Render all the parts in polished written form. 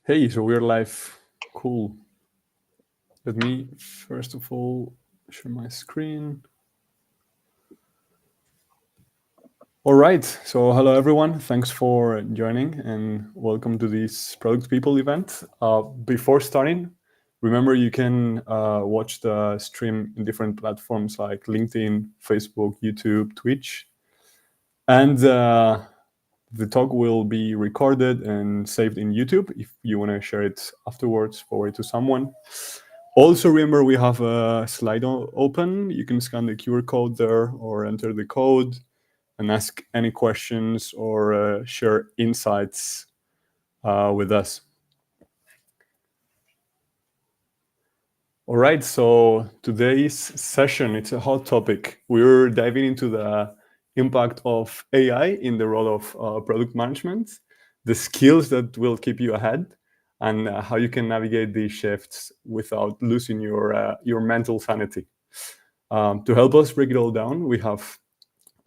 Hey, so we're live. Cool. Let me first of all share my screen. All right. So hello everyone. Thanks for joining and welcome to this Product People event. Before starting, remember you can watch the stream in different platforms like LinkedIn, Facebook, YouTube, Twitch, and the talk will be recorded and saved in YouTube. If you want to share it afterwards, forward it to someone. Also, remember we have a slide open. You can scan the QR code there or enter the code and ask any questions or share insights with us. All right, so today's session, it's a hot topic. We're diving into the impact of AI in the role of product management, the skills that will keep you ahead, and how you can navigate these shifts without losing your mental sanity. To help us break it all down, we have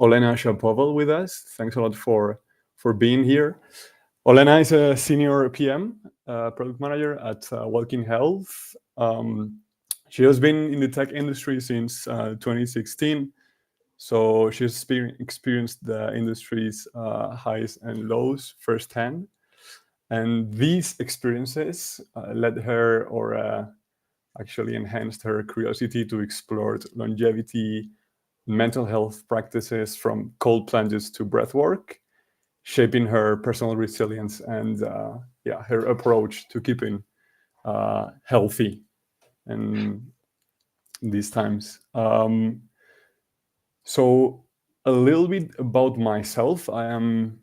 Olena Shapoval with us. Thanks a lot for being here. Olena is a senior PM, product manager at Welkin Health. She has been in the tech industry since 2016, so she's experienced the industry's highs and lows firsthand. And these experiences led her, or actually enhanced her curiosity to explore longevity, mental health practices from cold plunges to breathwork, shaping her personal resilience and her approach to keeping healthy in these times. So a little bit about myself. I am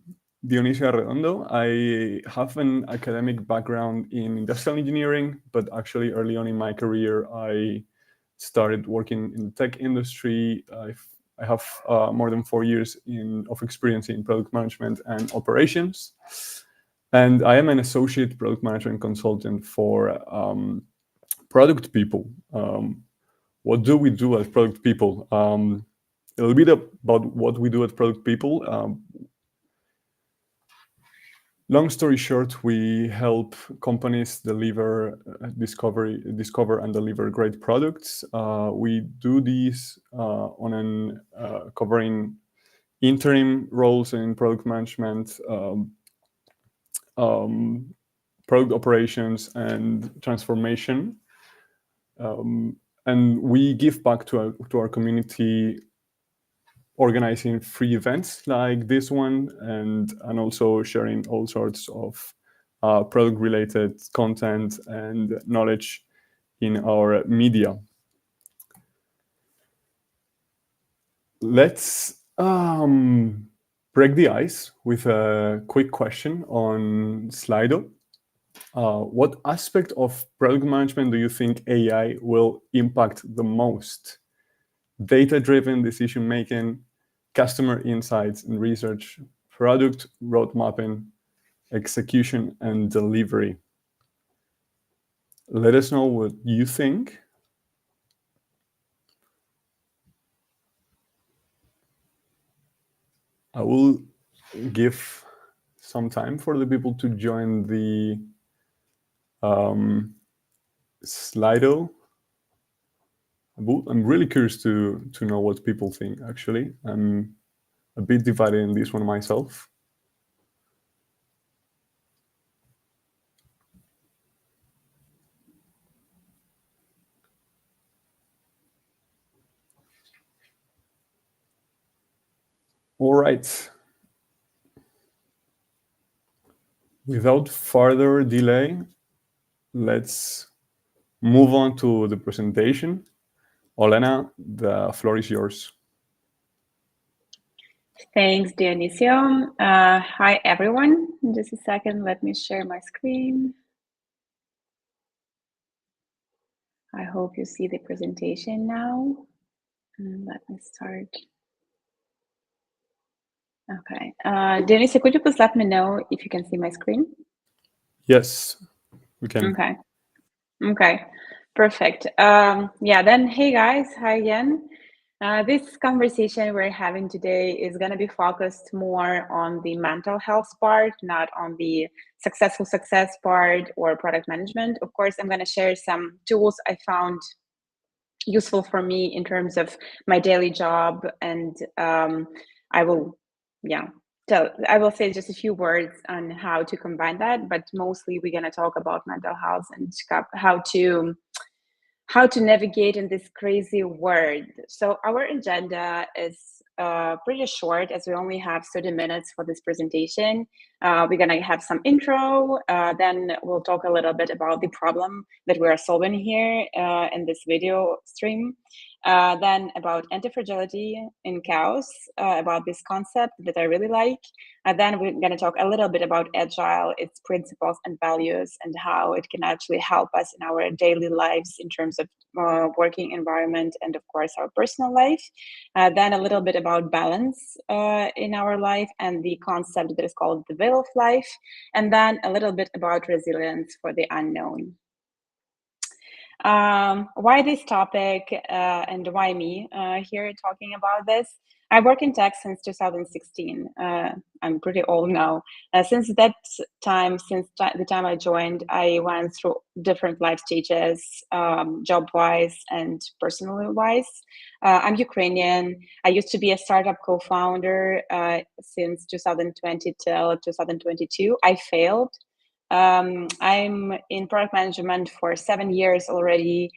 Dionisio Arredondo. I have an academic background in industrial engineering, but actually early on in my career, I started working in the tech industry. I have more than 4 years of experience in product management and operations. And I am an associate product management consultant for product people. What do we do as product people? A little bit about what we do at Product People. Long story short, we help companies discover and deliver great products. We do these covering interim roles in product management, product operations, and transformation. And we give back to our community, organizing free events like this one, and also sharing all sorts of product-related content and knowledge in our media. Let's break the ice with a quick question on Slido. What aspect of product management do you think AI will impact the most? Data-driven decision-making, customer insights and research, product road mapping, execution, and delivery. Let us know what you think. I will give some time for the people to join the Slido. I'm really curious to know what people think, actually. I'm a bit divided in this one myself. All right. Without further delay, let's move on to the presentation. Olena, the floor is yours. Thanks, Dionisio. Hi, everyone. In just a second, let me share my screen. I hope you see the presentation now. And let me start. Okay. Dionisio, could you please let me know if you can see my screen? Yes, we can. Okay, perfect. Then, hey guys, hi again. This conversation we're having today is going to be focused more on the mental health part, not on the success part or product management. Of course, I'm going to share some tools I found useful for me in terms of my daily job, and I will, I will say just a few words on how to combine that, but mostly we're going to talk about mental health and how to navigate in this crazy world. So our agenda is pretty short, as we only have 30 minutes for this presentation. We're going to have some intro, then we'll talk a little bit about the problem that we are solving here in this video stream. Then about anti-fragility in chaos, about this concept that I really like. Then we're going to talk a little bit about Agile, its principles and values, and how it can actually help us in our daily lives in terms of working environment and, of course, our personal life. Then a little bit about balance in our life and the concept that is called the wheel of life. And then a little bit about resilience for the unknown. Why this topic and why me here talking about this? I work in tech since 2016. I'm pretty old now. Since that time, the time I joined, I went through different life stages, job-wise and personally-wise. I'm Ukrainian. I used to be a startup co-founder since 2020 till 2022. I failed. I'm in product management for 7 years already.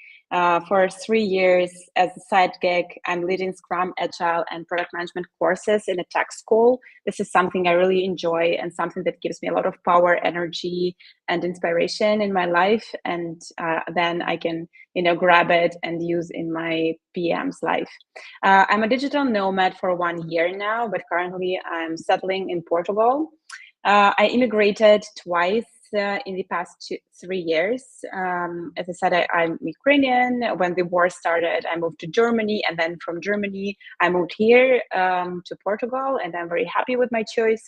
For 3 years as a side gig, I'm leading Scrum, Agile, and product management courses in a tech school. This is something I really enjoy and something that gives me a lot of power, energy, and inspiration in my life. And then I can, grab it and use in my PM's life. I'm a digital nomad for 1 year now, but currently I'm settling in Portugal. I immigrated twice in the past 3 years. As I said, I'm Ukrainian. When the war started, I moved to Germany, and then from Germany, I moved here to Portugal, and I'm very happy with my choice.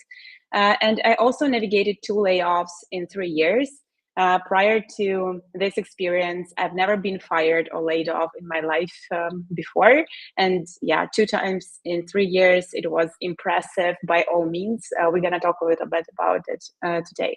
And I also navigated 2 layoffs in 3 years. Prior to this experience, I've never been fired or laid off in my life before. And 2 times in 3 years, it was impressive by all means. We're going to talk a little bit about it today.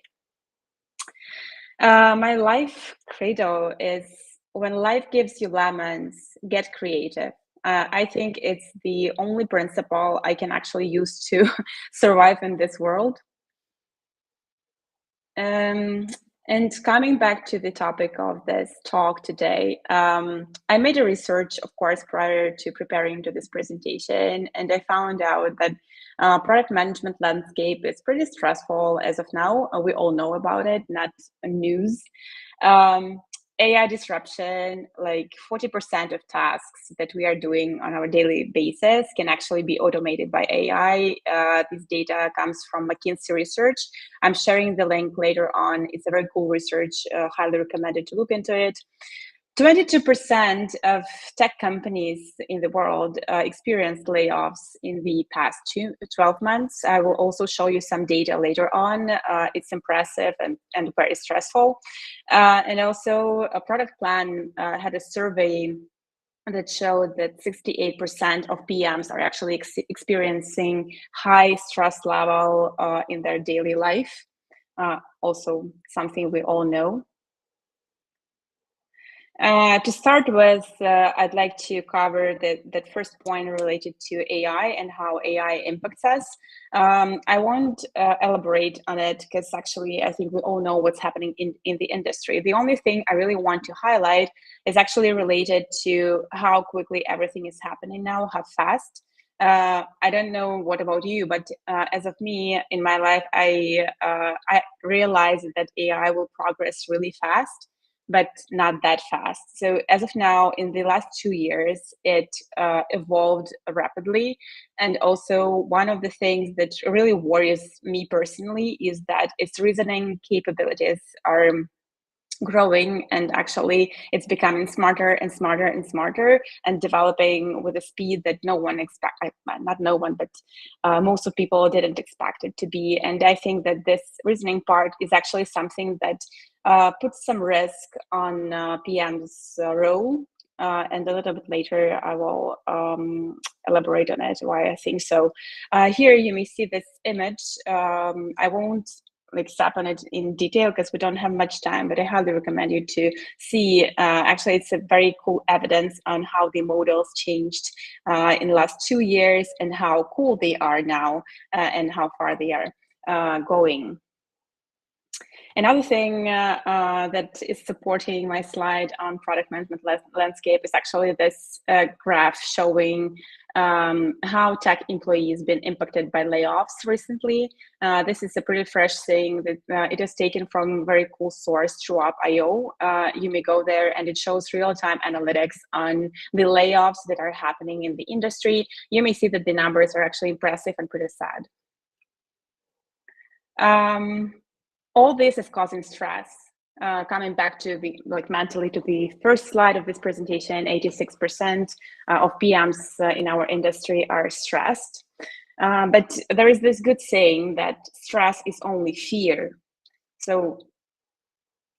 My life credo is when life gives you lemons, get creative. I think it's the only principle I can actually use to survive in this world. And coming back to the topic of this talk today, I made a research, of course, prior to preparing to this presentation, and I found out that product management landscape is pretty stressful as of now. We all know about it, not news. AI disruption, like 40% of tasks that we are doing on our daily basis can actually be automated by AI. This data comes from McKinsey research. I'm sharing the link later on. It's a very cool research, highly recommended to look into it. 22% of tech companies in the world experienced layoffs in the past 12 months. I will also show you some data later on. It's impressive and very stressful. And also, a Product Plan had a survey that showed that 68% of PMs are actually experiencing high stress level in their daily life. Also, something we all know. To start with, I'd like to cover that first point related to AI and how AI impacts us. I won't elaborate on it because actually I think we all know what's happening in the industry. The only thing I really want to highlight is actually related to how quickly everything is happening now, how fast. I don't know what about you, but as of me in my life, I realize that AI will progress really fast, but not that fast. So as of now, in the last 2 years, it evolved rapidly. And also one of the things that really worries me personally is that its reasoning capabilities are growing, and actually it's becoming smarter and smarter and smarter and developing with a speed that no one not no one, but most of people didn't expect it to be. And I think that this reasoning part is actually something that puts some risk on PM's role and a little bit later I will elaborate on it, why I think so. Here you may see this image. I won't step on it in detail because we don't have much time, but I highly recommend you to see. Actually, it's a very cool evidence on how the models changed in the last 2 years and how cool they are now and how far they are going. Another thing that is supporting my slide on product management landscape is actually this graph showing how tech employees been impacted by layoffs recently. This is a pretty fresh thing that it is taken from a very cool source, TrueUp.io. You may go there and it shows real-time analytics on the layoffs that are happening in the industry. You may see that the numbers are actually impressive and pretty sad. All this is causing stress. Coming back to the mentally to the first slide of this presentation, 86% of PMs in our industry are stressed. But there is this good saying that stress is only fear. So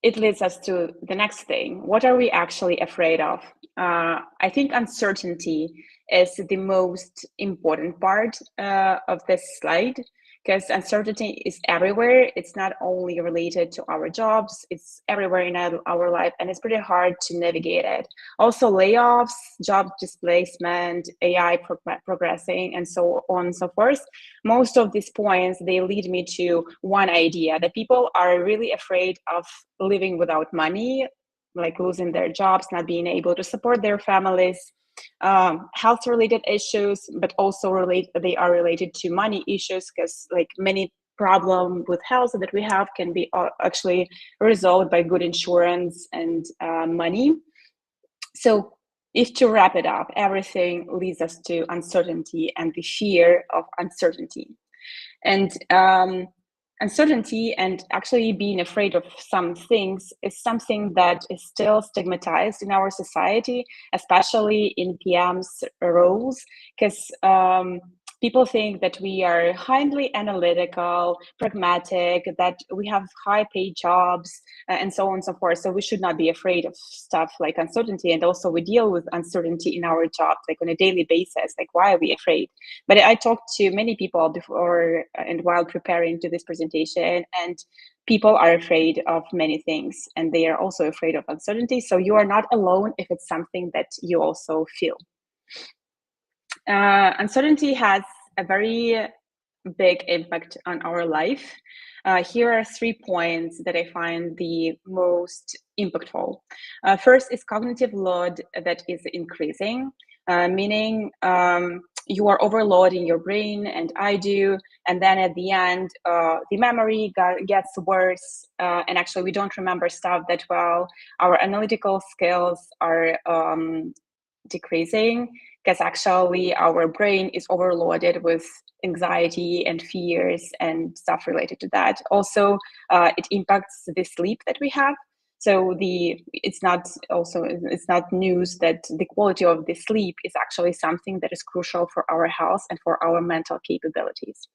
it leads us to the next thing. What are we actually afraid of? I think uncertainty is the most important part of this slide, because uncertainty is everywhere. It's not only related to our jobs, it's everywhere in our life, and it's pretty hard to navigate it. Also layoffs, job displacement, AI progressing, and so on and so forth. Most of these points, they lead me to one idea, that people are really afraid of living without money, like losing their jobs, not being able to support their families, health-related issues, but also they are related to money issues, because many problem with health that we have can be actually resolved by good insurance and money. So if to wrap it up, everything leads us to uncertainty and the fear of uncertainty. And uncertainty and actually being afraid of some things is something that is still stigmatized in our society, especially in PM's roles, because people think that we are highly analytical, pragmatic, that we have high-paid jobs, and so on and so forth. So we should not be afraid of stuff like uncertainty. And also we deal with uncertainty in our job, on a daily basis. Why are we afraid? But I talked to many people before and while preparing to this presentation, and people are afraid of many things, and they are also afraid of uncertainty. So you are not alone if it's something that you also feel. Uncertainty has a very big impact on our life. Here are 3 points that I find the most impactful. First is cognitive load that is increasing, meaning you are overloading your brain, and I do, and then at the end, the memory gets worse, and actually we don't remember stuff that well. Our analytical skills are decreasing, because actually our brain is overloaded with anxiety and fears and stuff related to that. Also, it impacts the sleep that we have. So it's not news that the quality of the sleep is actually something that is crucial for our health and for our mental capabilities.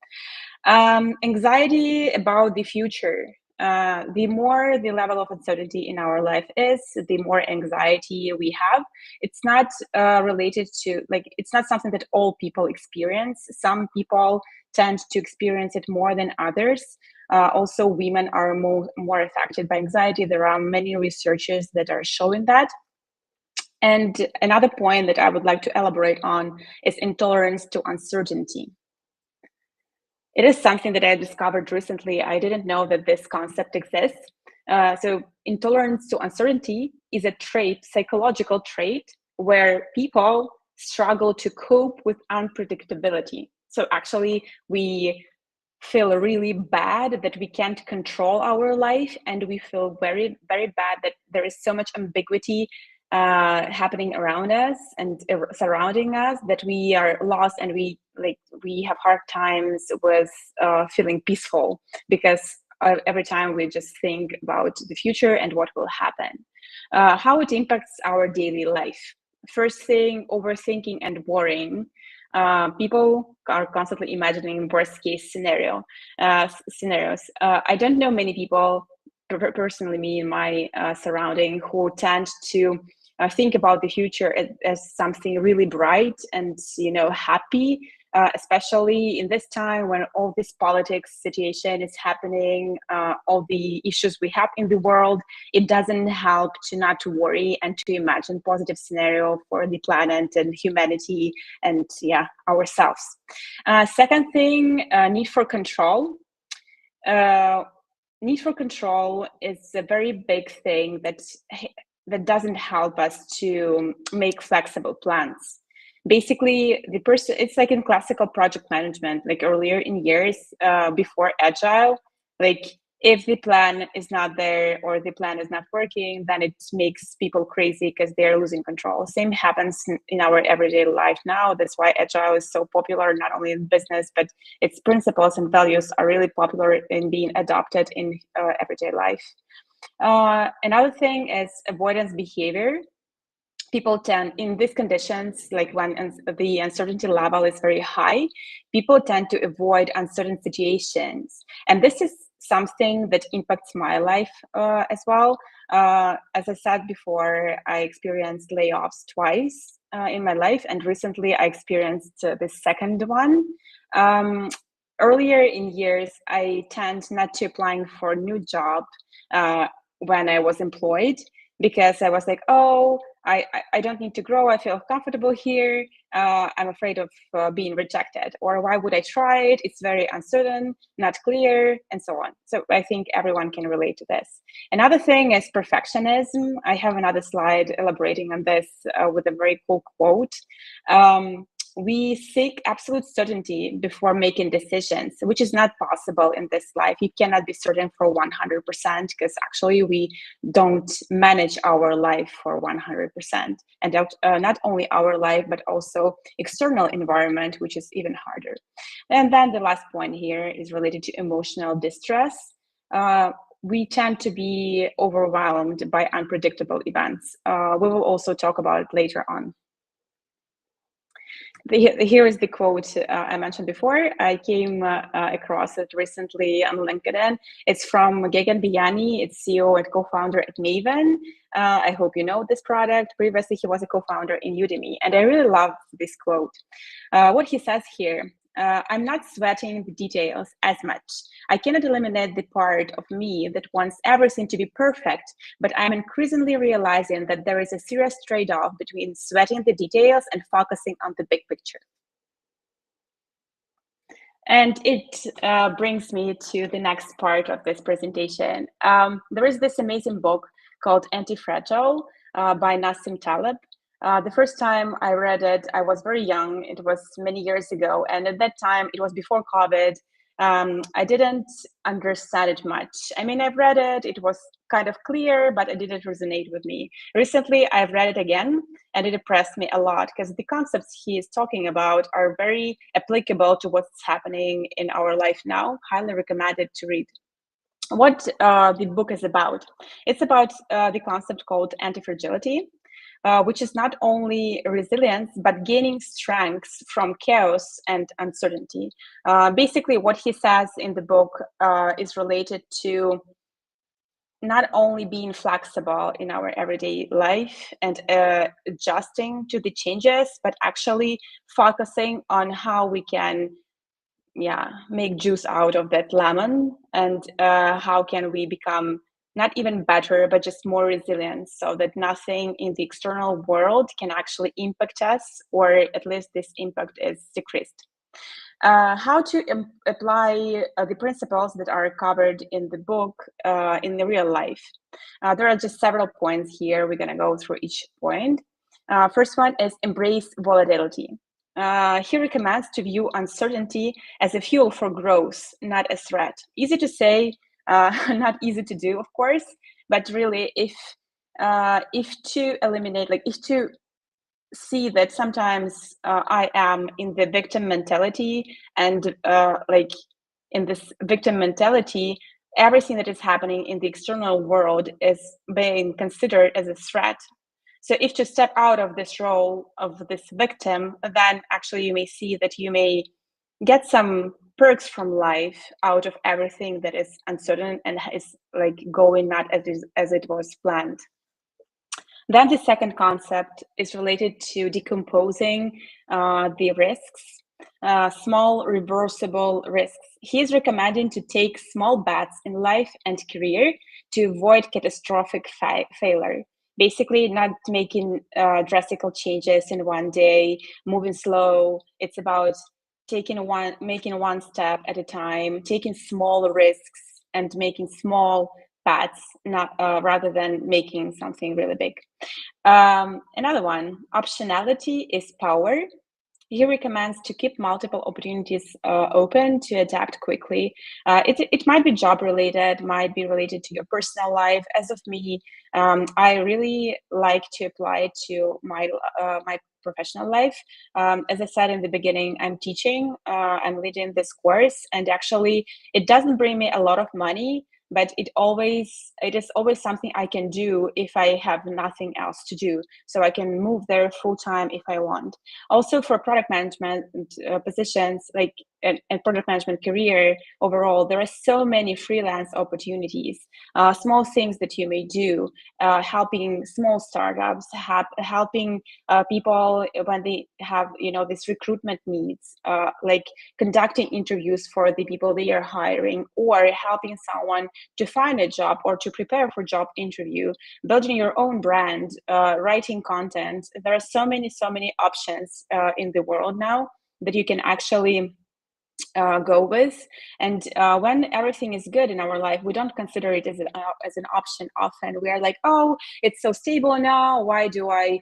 Anxiety about the future. The more the level of uncertainty in our life is, the more anxiety we have. It's not related to, it's not something that all people experience. Some people tend to experience it more than others. Also, women are more affected by anxiety. There are many researchers that are showing that. And another point that I would like to elaborate on is intolerance to uncertainty. It is something that I discovered recently. I didn't know that this concept exists. So intolerance to uncertainty is a trait, psychological trait, where people struggle to cope with unpredictability. So actually, we feel really bad that we can't control our life, and we feel very, very bad that there is so much ambiguity happening around us and surrounding us, that we are lost, and we have hard times with feeling peaceful, because every time we just think about the future and what will happen. How it impacts our daily life. First thing, overthinking and worrying. People are constantly imagining worst case scenarios. I don't know many people, personally me in my surrounding, who tend to think about the future as something really bright and happy, especially in this time when all this politics situation is happening, all the issues we have in the world. It doesn't help to not to worry and to imagine positive scenario for the planet and humanity and ourselves. Second thing, need for control. Need for control is a very big thing that doesn't help us to make flexible plans. Basically, it's like in classical project management, like earlier in years before agile, like if the plan is not there or the plan is not working, then it makes people crazy because they're losing control. Same happens in our everyday life now. That's why agile is so popular, not only in business, but its principles and values are really popular in being adopted in everyday life. Another thing is avoidance behavior. People tend, in these conditions, like when the uncertainty level is very high, people tend to avoid uncertain situations. And this is something that impacts my life as well. As I said before, I experienced layoffs twice in my life, and recently I experienced the second one. Earlier in years, I tend not to applying for a new job when I was employed, because I was like, oh, I don't need to grow. I feel comfortable here. I'm afraid of being rejected. Or why would I try it? It's very uncertain, not clear, and so on. So I think everyone can relate to this. Another thing is perfectionism. I have another slide elaborating on this with a very cool quote. We seek absolute certainty before making decisions, which is not possible in this life. You cannot be certain for 100% because actually we don't manage our life for 100%. And not only our life, but also external environment, which is even harder. And then the last point here is related to emotional distress. We tend to be overwhelmed by unpredictable events. We will also talk about it later on. Here is the quote I mentioned before. I came across it recently on LinkedIn. It's from Gagan Biyani. It's CEO and co-founder at Maven. I hope you know this product. Previously, he was a co-founder in Udemy. And I really love this quote. What he says here, I'm not sweating the details as much. I cannot eliminate the part of me that wants everything to be perfect, but I'm increasingly realizing that there is a serious trade-off between sweating the details and focusing on the big picture. And it brings me to the next part of this presentation. There is this amazing book called Anti-Fragile by Nassim Taleb. The first time I read it, I was very young. It was many years ago. And at that time, it was before COVID. I didn't understand it much. I mean, I've read it. It was kind of clear, but it didn't resonate with me. Recently, I've read it again, and it impressed me a lot because the concepts he is talking about are very applicable to what's happening in our life now. Highly recommended to read. What the book is about. It's about the concept called anti-fragility. Which is not only resilience, but gaining strengths from chaos and uncertainty. Basically, what he says in the book is related to not only being flexible in our everyday life and adjusting to the changes, but actually focusing on how we can make juice out of that lemon, and how can we become not even better, but just more resilient, so that nothing in the external world can actually impact us, or at least this impact is decreased. How to apply the principles that are covered in the book in the real life. There are just several points here. We're going to go through each point. First one is embrace volatility. He recommends to view uncertainty as a fuel for growth, not a threat. Easy to say, not easy to do, of course, but really if to eliminate, like if to see that sometimes I am in the victim mentality, and like in this victim mentality, everything that is happening in the external world is being considered as a threat. So if to step out of this role of this victim, then actually you may see that you may get some perks from life out of everything that is uncertain and is like going not as it was planned. Then the second concept is related to decomposing the risks, small reversible risks. He's recommending to take small bets in life and career to avoid catastrophic failure. Basically, not making drastic changes in one day, moving slow. It's about making one step at a time, taking small risks and making small bets, not rather than making something really big. Another one, optionality is power. He recommends to keep multiple opportunities open to adapt quickly. It might be job related, might be related to your personal life. As of me, I really like to apply to my professional life. As I said in the beginning, I'm teaching, I'm leading this course, and actually, it doesn't bring me a lot of money, but it is always something I can do if I have nothing else to do. So I can move there full time if I want. Also for product management positions, like and product management career overall, there are so many freelance opportunities, small things that you may do, helping small startups, helping people when they have this recruitment needs, like conducting interviews for the people they are hiring, or helping someone to find a job or to prepare for job interview, building your own brand, writing content. There are so many options in the world now that you can actually go with. And when everything is good in our life, we don't consider it as an option often. We are like, oh, it's so stable now, why do I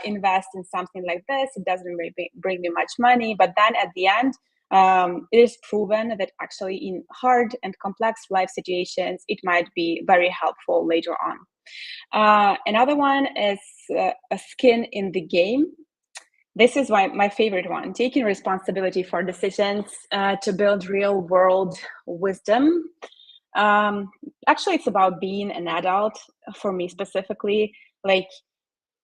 invest in something like this? It doesn't bring me much money. But then at the end, it is proven that actually in hard and complex life situations, it might be very helpful later on. Another one is a skin in the game. This is my favorite one, taking responsibility for decisions to build real world wisdom. Actually, it's about being an adult for me specifically, like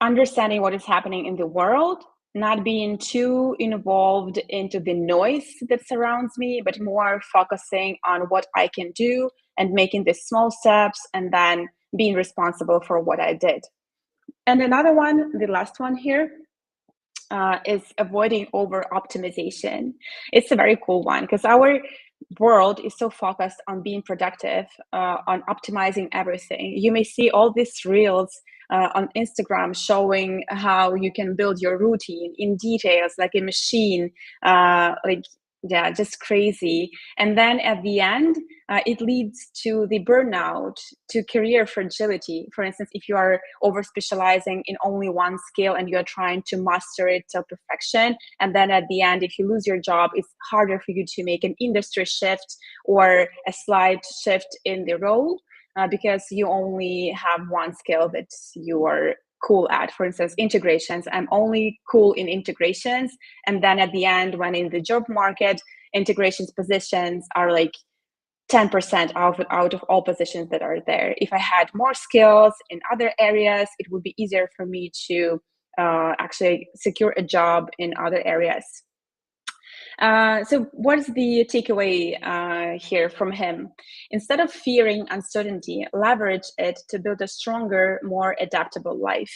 understanding what is happening in the world, not being too involved into the noise that surrounds me, but more focusing on what I can do and making the small steps and then being responsible for what I did. And another one, the last one here, is avoiding over optimization. It's a very cool one because our world is so focused on being productive, on optimizing everything. You may see all these reels on Instagram showing how you can build your routine in details, like a machine, like yeah, just crazy. And then at the end, it leads to the burnout, to career fragility. For instance, if you are over specializing in only one skill and you're trying to master it to perfection, and then at the end, if you lose your job, it's harder for you to make an industry shift or a slight shift in the role, because you only have one skill that you are cool at. For instance, integrations. I'm only cool in integrations. And then at the end, when in the job market, integrations positions are like 10% out of all positions that are there. If I had more skills in other areas, it would be easier for me to actually secure a job in other areas. So what is the takeaway here from him? Instead of fearing uncertainty, leverage it to build a stronger, more adaptable life.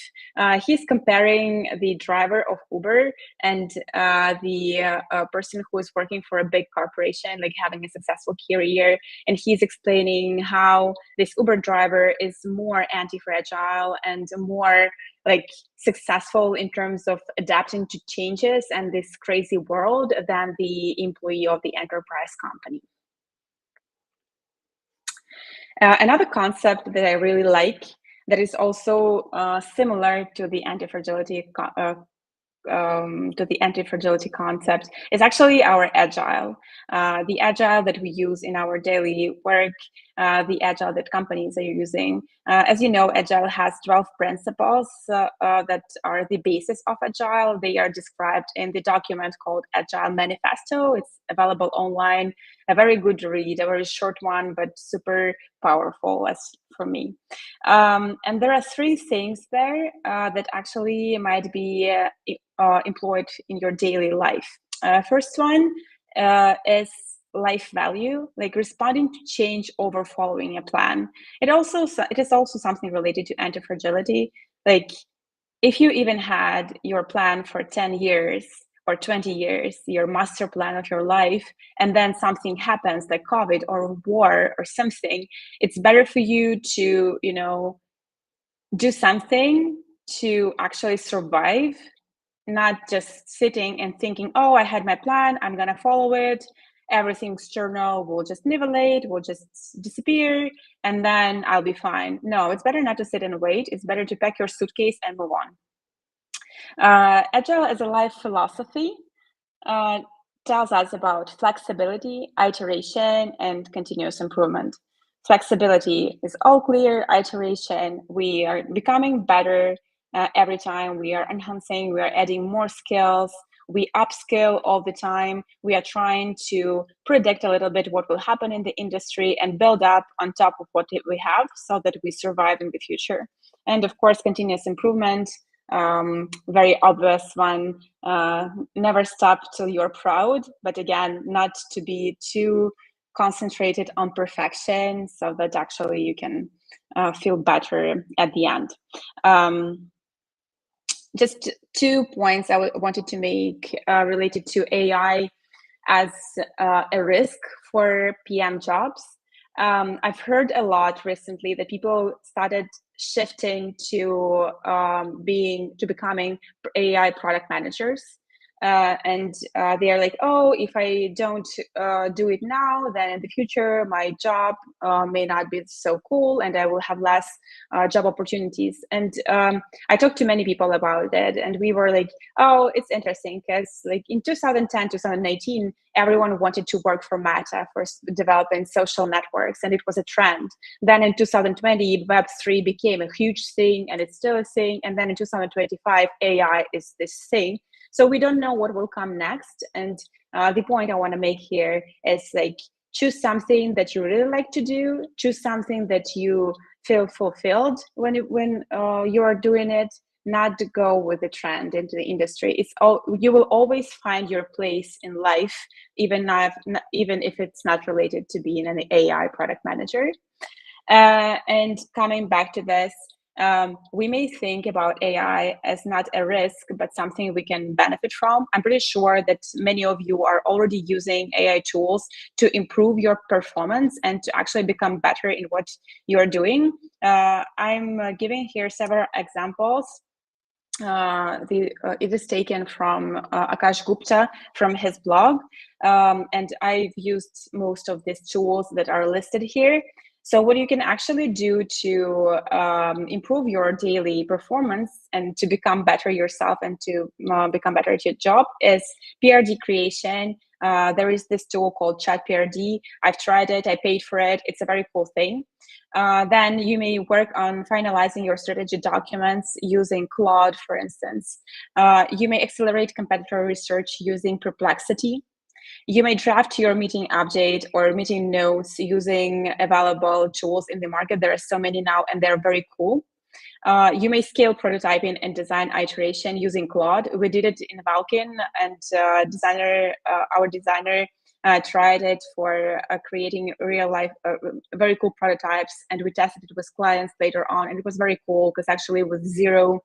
He's comparing the driver of Uber and the person who is working for a big corporation, like having a successful career. And he's explaining how this Uber driver is more anti-fragile and more like successful in terms of adapting to changes and this crazy world than the employee of the enterprise company. Another concept that I really like that is also similar to the anti-fragility concept is actually our agile, the agile that we use in our daily work, the agile that companies are using. As you know, agile has 12 principles that are the basis of agile. They are described in the document called Agile Manifesto. It's available online, a very good read, a very short one, but super powerful as for me. And there are three things there that actually might be employed in your daily life. First one is life value, like responding to change over following a plan. It is also something related to anti-fragility. Like if you even had your plan for 10 years or 20 years, your master plan of your life, and then something happens like COVID or war or something, it's better for you to, do something to actually survive, not just sitting and thinking, oh, I had my plan, I'm gonna follow it, everything external will just nivellate, will just disappear, and then I'll be fine. No, it's better not to sit and wait. It's better to pack your suitcase and move on. Agile as a life philosophy uh, tells us about flexibility, iteration, and continuous improvement. Flexibility is all clear, iteration, we are becoming better every time, we are enhancing, we are adding more skills, we upskill all the time, we are trying to predict a little bit what will happen in the industry and build up on top of what we have so that we survive in the future. And of course, continuous improvement, very obvious one, never stop till you're proud, but again, not to be too concentrated on perfection so that actually you can feel better at the end. Just 2 points I wanted to make related to AI as a risk for PM jobs. I've heard a lot recently that people started shifting to becoming AI product managers. And they are like, oh, if I don't do it now, then in the future my job may not be so cool and I will have less job opportunities. And I talked to many people about it, and we were like, oh, it's interesting because like in 2010, 2019, everyone wanted to work for Meta for developing social networks, and it was a trend. Then in 2020, Web3 became a huge thing, and it's still a thing. And then in 2025, AI is this thing. So we don't know what will come next. And the point I want to make here is like, choose something that you really like to do, choose something that you feel fulfilled when you are doing it, not to go with the trend into the industry. You will always find your place in life, even if it's not related to being an AI product manager. And coming back to this, we may think about AI as not a risk, but something we can benefit from. I'm pretty sure that many of you are already using AI tools to improve your performance and to actually become better in what you're doing. I'm giving here several examples. It is taken from Akash Gupta from his blog, and I've used most of these tools that are listed here. So what you can actually do to improve your daily performance and to become better yourself and to become better at your job is PRD creation. There is this tool called Chat PRD. I've tried it, I paid for it. It's a very cool thing. Then you may work on finalizing your strategy documents using Claude, for instance. You may accelerate competitor research using Perplexity. You may draft your meeting update or meeting notes using available tools in the market. There are so many now, and they're very cool. You may scale prototyping and design iteration using Claude. We did it in Welkin, and our designer tried it for creating real life, very cool prototypes, and we tested it with clients later on, and it was very cool because actually with zero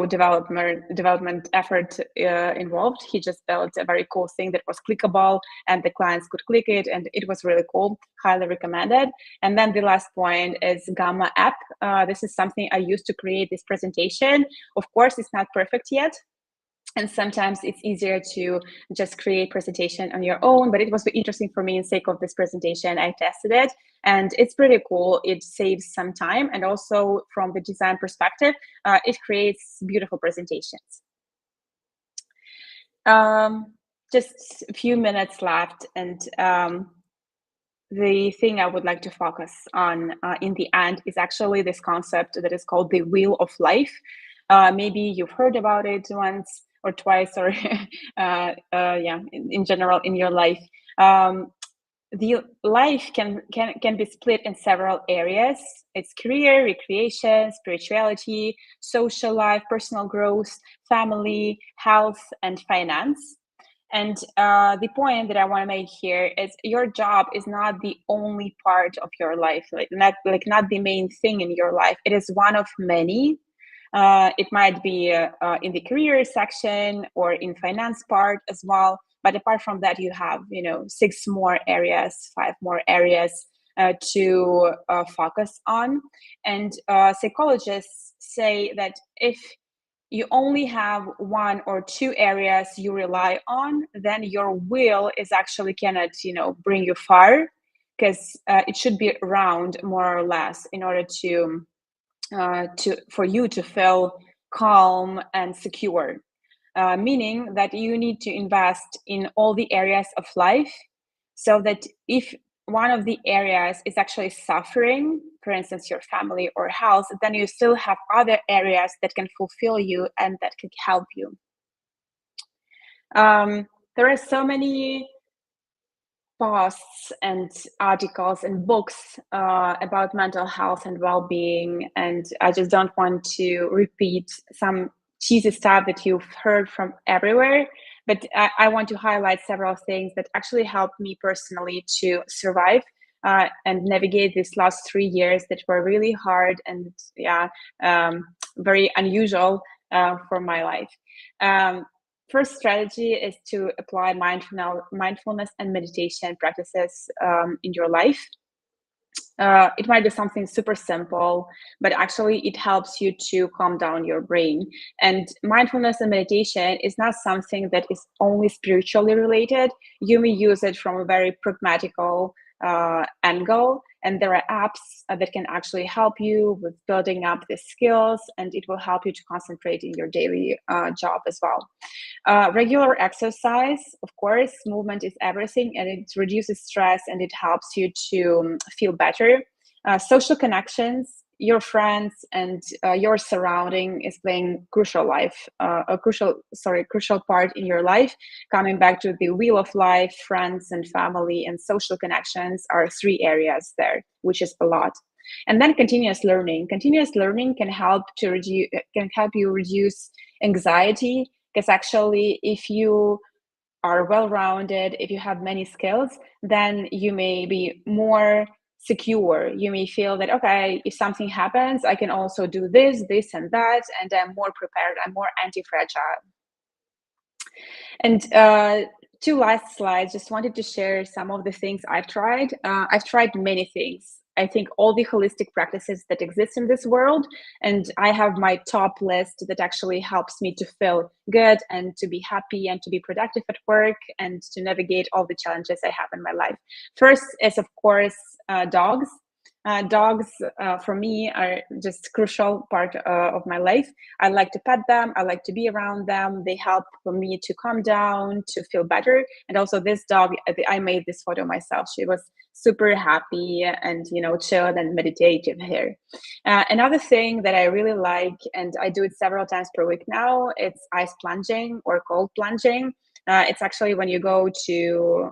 development effort involved. He just built a very cool thing that was clickable and the clients could click it, and it was really cool. Highly recommended. And then the last point is Gamma app. This is something I used to create this presentation. Of course, it's not perfect yet, and sometimes it's easier to just create presentation on your own, but it was interesting for me in sake of this presentation. I tested it and it's pretty cool. It saves some time, and also from the design perspective, it creates beautiful presentations. Just a few minutes left, and the thing I would like to focus on in the end is actually this concept that is called the wheel of life. Maybe you've heard about it once or twice, or in general in your life. The life can be split in several areas. It's career, recreation, spirituality, social life, personal growth, family, health, and finance. And the point that I want to make here is your job is not the only part of your life, not the main thing in your life. It is one of many. It might be in the career section or in finance part as well. But apart from that, you have 6 more areas, 5 more areas to focus on. And psychologists say that if you only have 1 or 2 areas you rely on, then your will is actually cannot bring you far, because it should be round more or less in order to for you to feel calm and secure. Meaning that you need to invest in all the areas of life, so that if one of the areas is actually suffering, for instance, your family or health, then you still have other areas that can fulfill you and that can help you. There are so many posts and articles and books about mental health and well-being, and I just don't want to repeat some cheesy stuff that you've heard from everywhere, but I want to highlight several things that actually helped me personally to survive and navigate these last 3 years that were really hard and very unusual for my life. First strategy is to apply mindfulness and meditation practices in your life. It might be something super simple, but actually it helps you to calm down your brain. And mindfulness and meditation is not something that is only spiritually related. You may use it from a very pragmatical angle, and there are apps that can actually help you with building up the skills, and it will help you to concentrate in your daily job as well. Regular exercise, of course, movement is everything, and it reduces stress and it helps you to feel better. Social connections, your friends and your surrounding is playing crucial part in your life. Coming back to the wheel of life, friends and family and social connections are 3 areas there, which is a lot. And then continuous learning. Continuous learning can help you reduce anxiety, because actually if you are well-rounded, if you have many skills, then you may be more secure. You may feel that, okay, if something happens, I can also do this and that, and I'm more prepared, I'm more anti-fragile. And 2 last slides, just wanted to share some of the things I've tried. I've tried many things. I think all the holistic practices that exist in this world, and I have my top list that actually helps me to feel good and to be happy and to be productive at work and to navigate all the challenges I have in my life. First is, of course, dogs. Dogs, for me, are just crucial part of my life. I like to pet them. I like to be around them. They help for me to calm down, to feel better. And also this dog, I made this photo myself. She was super happy and, chilled and meditative here. Another thing that I really like, and I do it several times per week now, it's ice plunging or cold plunging. It's actually when you go to,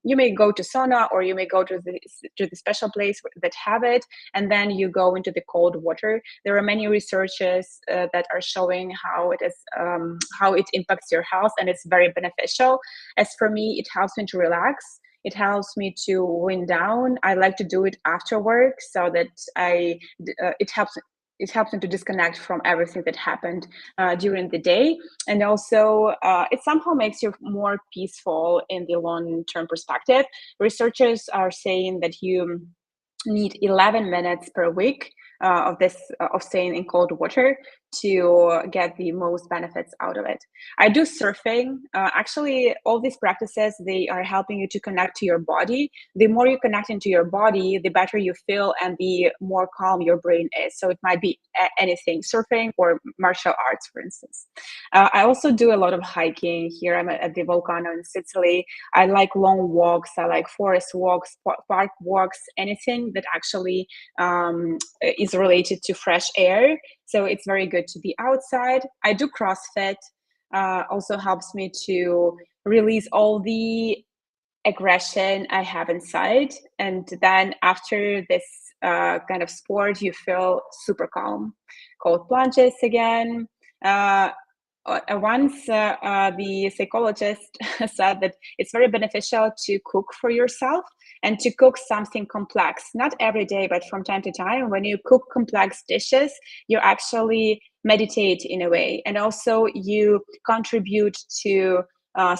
you may go to sauna, or you may go to the special place that have it, and then you go into the cold water. There are many researches that are showing how it impacts your health, and it's very beneficial. As for me, it helps me to relax. It helps me to wind down. I like to do it after work, so that it helps me to disconnect from everything that happened during the day. And also, it somehow makes you more peaceful in the long-term perspective. Researchers are saying that you need 11 minutes per week of staying in cold water to get the most benefits out of it. I do surfing. Actually, all these practices, they are helping you to connect to your body. The more you connect into your body, the better you feel and the more calm your brain is. So it might be anything, surfing or martial arts, for instance. I also do a lot of hiking. Here I'm at the Volcano in Sicily. I like long walks. I like forest walks, park walks, anything that actually is related to fresh air. So it's very good to be outside. I do CrossFit. Also helps me to release all the aggression I have inside. And then after this kind of sport, you feel super calm. Cold plunges again. once the psychologist said that it's very beneficial to cook for yourself and to cook something complex, not every day, but from time to time. When you cook complex dishes, you actually meditate in a way, and also you contribute to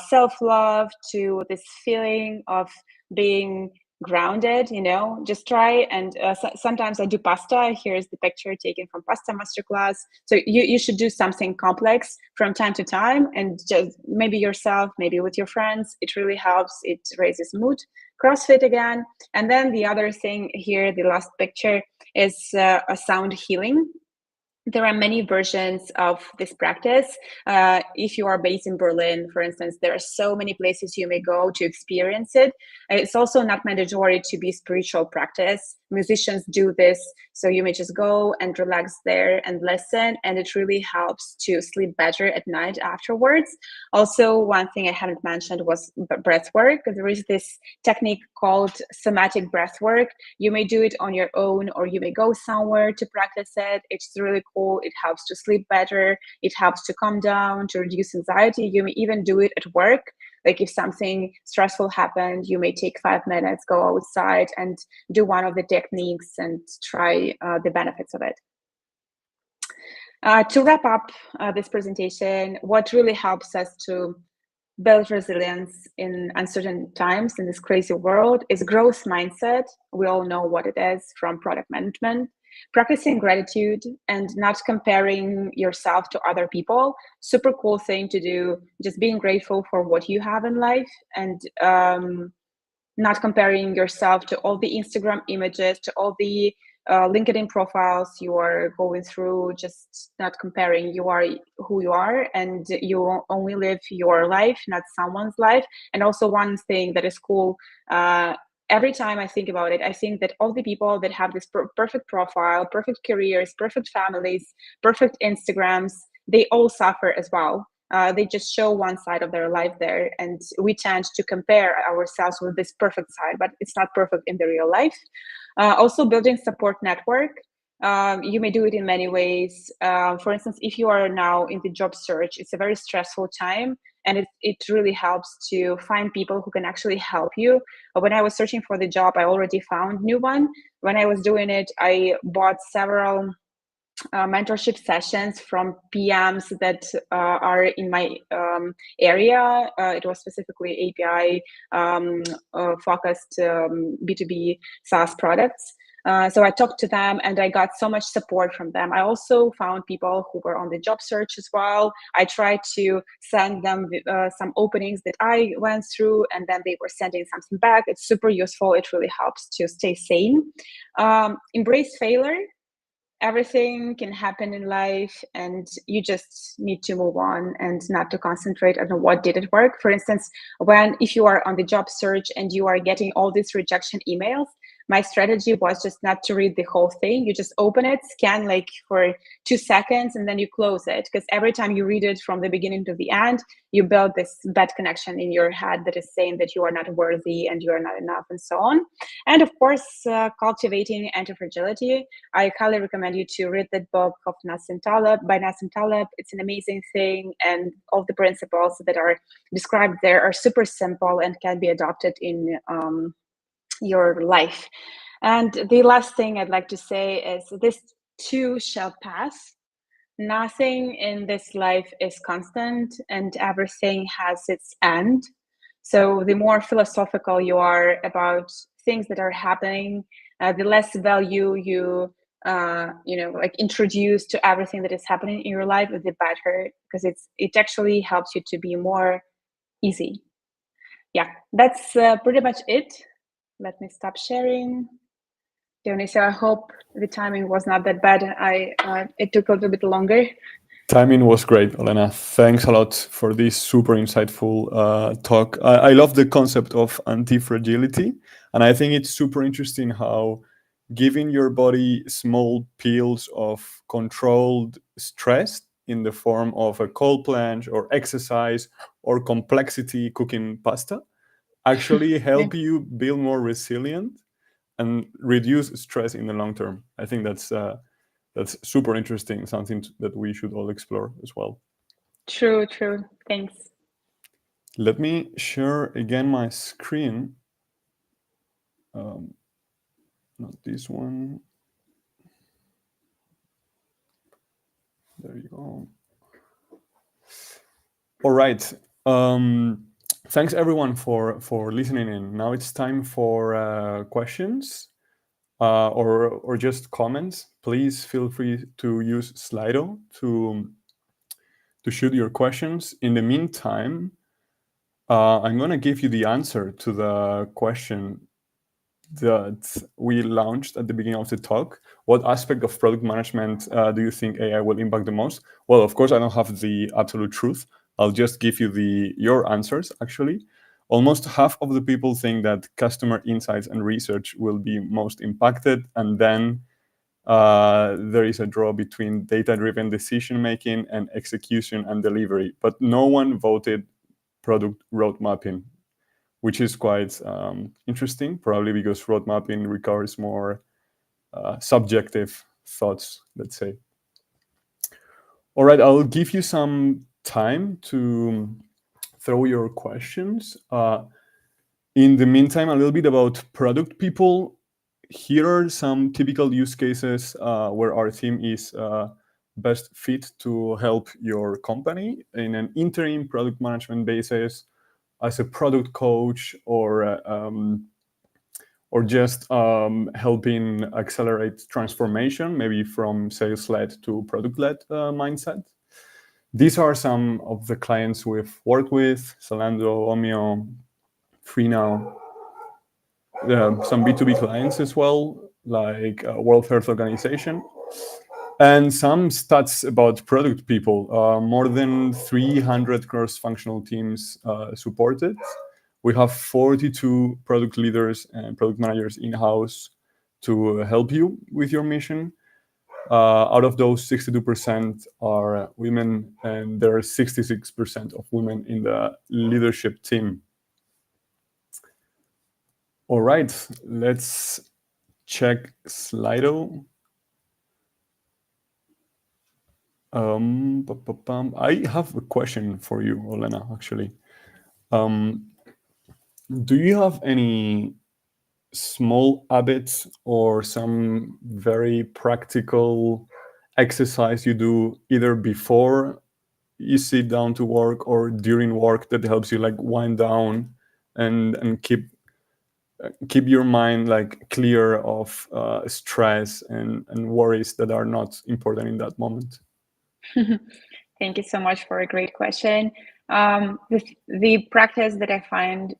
self-love, to this feeling of being grounded. Just try. And sometimes I do pasta. Here's the picture taken from pasta masterclass. So you should do something complex from time to time, and just maybe yourself, maybe with your friends. It really helps. It raises mood. CrossFit again. And then the other thing here, the last picture, is a sound healing. There are many versions of this practice. If you are based in Berlin, for instance, there are so many places you may go to experience it. It's also not mandatory to be spiritual practice. Musicians do this, so you may just go and relax there and listen, and it really helps to sleep better at night afterwards. Also, one thing I haven't mentioned was breath work. There is this technique called somatic breath work. You may do it on your own, or you may go somewhere to practice it. It's really cool. It helps to sleep better. It helps to calm down, to reduce anxiety. You may even do it at work. Like if something stressful happened, you may take 5 minutes, go outside and do one of the techniques and try the benefits of it. To wrap up this presentation, what really helps us to build resilience in uncertain times in this crazy world is growth mindset. We all know what it is from product management. Practicing gratitude and not comparing yourself to other people. Super cool thing to do. Just being grateful for what you have in life, and not comparing yourself to all the Instagram images, to all the LinkedIn profiles you are going through. Just not comparing. You are who you are, and you only live your life, not someone's life. And also one thing that is cool, every time I think about it, I think that all the people that have this perfect profile, perfect careers, perfect families, perfect Instagrams, they all suffer as well. They just show one side of their life there, and we tend to compare ourselves with this perfect side, but it's not perfect in the real life. Also, building support network. You may do it in many ways. For instance, if you are now in the job search, it's a very stressful time, and it really helps to find people who can actually help you. When I was searching for the job, I already found new one. When I was doing it, I bought several mentorship sessions from PMs that are in my area. It was specifically API focused B2B SaaS products. So I talked to them and I got so much support from them. I also found people who were on the job search as well. I tried to send them some openings that I went through, and then they were sending something back. It's super useful. It really helps to stay sane. Embrace failure. Everything can happen in life, and you just need to move on and not to concentrate on what didn't work. For instance, if you are on the job search and you are getting all these rejection emails, my strategy was just not to read the whole thing. You just open it, scan like for 2 seconds, and then you close it. Because every time you read it from the beginning to the end, you build this bad connection in your head that is saying that you are not worthy and you are not enough, and so on. And of course, cultivating anti-fragility. I highly recommend you to read that book of Nassim Taleb by Nassim Taleb. It's an amazing thing, and all the principles that are described there are super simple and can be adopted in your life. And the last thing I'd like to say is this too shall pass. Nothing in this life is constant, and everything has its end. So the more philosophical you are about things that are happening, the less value you introduce to everything that is happening in your life, the better, because it actually helps you to be more easy. Yeah, that's pretty much it. Let me stop sharing. Dionysio, I hope the timing was not that bad. It took a little bit longer. Timing was great, Olena. Thanks a lot for this super insightful talk. I love the concept of anti-fragility, and I think it's super interesting how giving your body small pills of controlled stress in the form of a cold plunge or exercise or complexity cooking pasta actually help you build more resilient and reduce stress in the long term. I think that's super interesting, something that we should all explore as well. True, true. Thanks. Let me share again my screen. Not this one. There you go. All right. Thanks everyone for listening in. Now it's time for questions or just comments. Please feel free to use Slido to shoot your questions. In the meantime, I'm going to give you the answer to the question that we launched at the beginning of the talk. What aspect of product management do you think AI will impact the most? Well, of course, I don't have the absolute truth. I'll just give you your answers, actually. Almost half of the people think that customer insights and research will be most impacted. And then there is a draw between data-driven decision-making and execution and delivery. But no one voted product road mapping, which is quite interesting, probably because road mapping requires more subjective thoughts, let's say. All right, I'll give you some time to throw your questions. In the meantime, a little bit about product people. Here are some typical use cases where our team is best fit to help your company in an interim product management basis, as a product coach, or just helping accelerate transformation, maybe from sales-led to product-led mindset. These are some of the clients we've worked with: Zalando, Omio, FreeNow, some B2B clients as well, like World Health Organization. And some stats about product people. More than 300 cross-functional teams supported. We have 42 product leaders and product managers in-house to help you with your mission. Out of those, 62% are women, and there are 66% of women in the leadership team. All right, let's check Slido. I have a question for you, Olena, actually. Do you have any small habits or some very practical exercise you do either before you sit down to work or during work that helps you like wind down and keep your mind like clear of stress and worries that are not important in that moment? Thank you so much for a great question. The practice that I find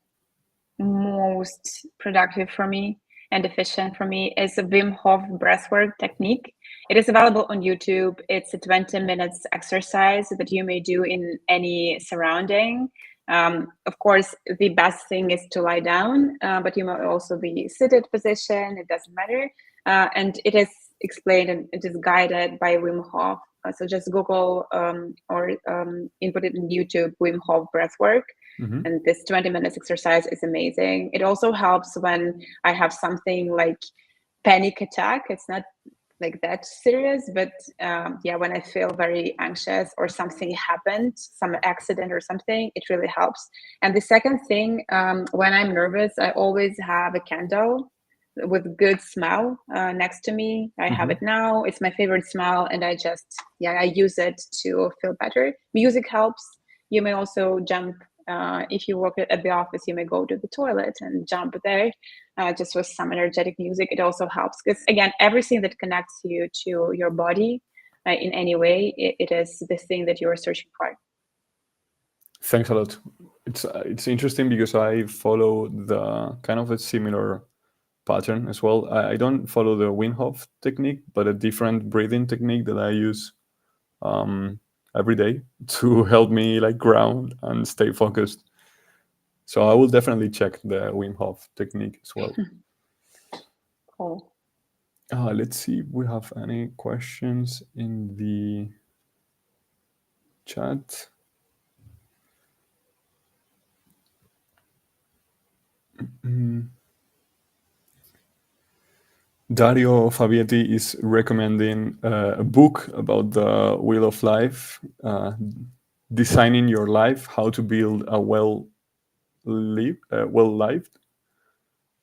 most productive for me and efficient for me is a Wim Hof breathwork technique. It is available on YouTube. It's a 20 minutes exercise that you may do in any surrounding. Of course, the best thing is to lie down, but you might also be seated position. It doesn't matter. And it is explained and it is guided by Wim Hof. So just Google or input it in YouTube, Wim Hof breathwork. Mm-hmm. And this 20 minutes exercise is amazing. It also helps when I have something like panic attack. It's not like that serious, but when I feel very anxious or something happened, some accident or something, it really helps. And the second thing, when I'm nervous, I always have a candle with good smell next to me. I have it now. It's my favorite smell, and I use it to feel better. Music helps. You may also jump. If you work at the office, you may go to the toilet and jump there just with some energetic music. It also helps because, again, everything that connects you to your body in any way, it is the thing that you are searching for. Thanks a lot. It's interesting because I follow the kind of a similar pattern as well. I don't follow the Wim Hof technique, but a different breathing technique that I use every day to help me like ground and stay focused. So I will definitely check the Wim Hof technique as well. Cool. Let's see if we have any questions in the chat. Dario Fabietti is recommending a book about the Wheel of Life. designing your life, how to build a well-lived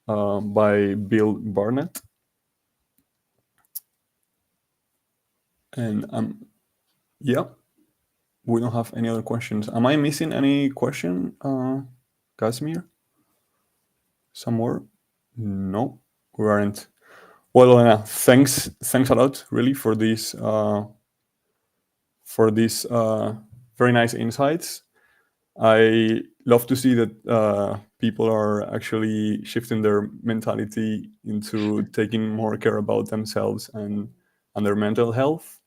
by Bill Barnett. And yeah, we don't have any other questions. Am I missing any question, Casimir? Some more? No, we aren't. Well, Olena, thanks a lot, really, for these very nice insights. I love to see that people are actually shifting their mentality into taking more care about themselves and their mental health.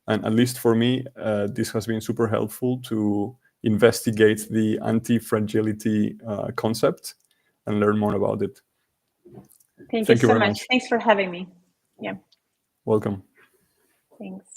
And at least for me, this has been super helpful to investigate the anti-fragility concept and learn more about it. Thank you Thank you so very much. much. Thanks for having me. Yeah. Welcome. Thanks.